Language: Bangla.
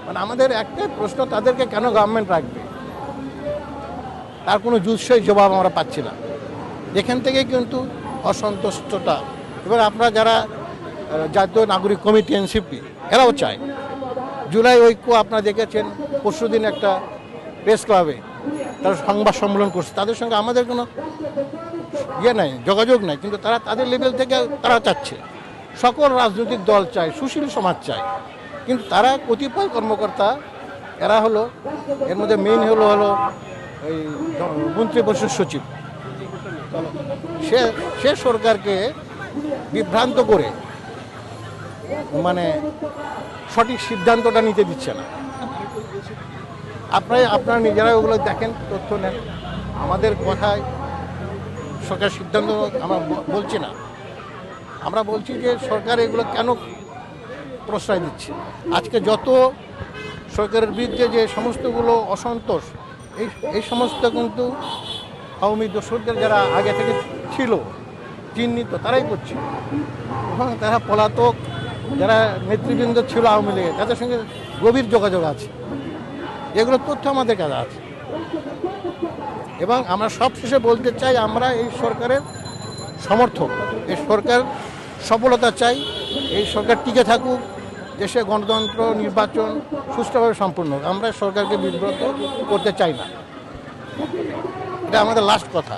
মানে আমাদের একটাই প্রশ্ন, তাদেরকে কেন গভর্নমেন্ট রাখবে, তার কোনো জুৎসই জবাব আমরা পাচ্ছি না। এখান থেকে কিন্তু অসন্তুষ্টটা, এবং আপনারা যারা জাতীয় নাগরিক কমিটি এনসিপি এরাও চায় জুলাই ঐক্য, আপনারা দেখেছেন পরশুদিন একটা প্রেস ক্লাবে তারা সংবাদ সম্মেলন করছে, তাদের সঙ্গে আমাদের কোনো নাই, যোগাযোগ নাই, কিন্তু তারা তাদের লেভেল থেকে তারা চাচ্ছে, সকল রাজনৈতিক দল চায়, সুশীল সমাজ চায়, কিন্তু তারা কতিপয় কর্মকর্তা এরা হলো, এর মধ্যে মেইন হলো এই মন্ত্রী পরিষদ সচিব, সে সরকারকে বিভ্রান্ত করে মানে সঠিক সিদ্ধান্তটা নিতে দিচ্ছে না। আপনারা নিজেরা ওগুলো দেখেন, তথ্য নেন, আমাদের কথায় সরকার সিদ্ধান্ত আমরা বলছি না, আমরা বলছি যে সরকার এগুলো কেন প্রশ্রয় দিচ্ছে। আজকে যত সরকারের বিরুদ্ধে যে সমস্তগুলো অসন্তোষ, এই সমস্ত কিন্তু আওয়ামী দোসরদের যারা আগে থেকে ছিল চিহ্নিত তারাই করছে, এবং তারা পলাতক যারা নেতৃবৃন্দ ছিল আওয়ামী লীগের তাদের সঙ্গে গভীর যোগাযোগ আছে, এগুলো তথ্য আমাদের কাছে আছে। এবং আমরা সবশেষে বলতে চাই, আমরা এই সরকারের সমর্থক, এই সরকার সফলতা চাই, এই সরকার টিকে থাকুক, দেশে গণতন্ত্র নির্বাচন সুষ্ঠুভাবে সম্পূর্ণ হোক। আমরা সরকারকে বিব্রত করতে চাই না, এটা আমাদের লাস্ট কথা।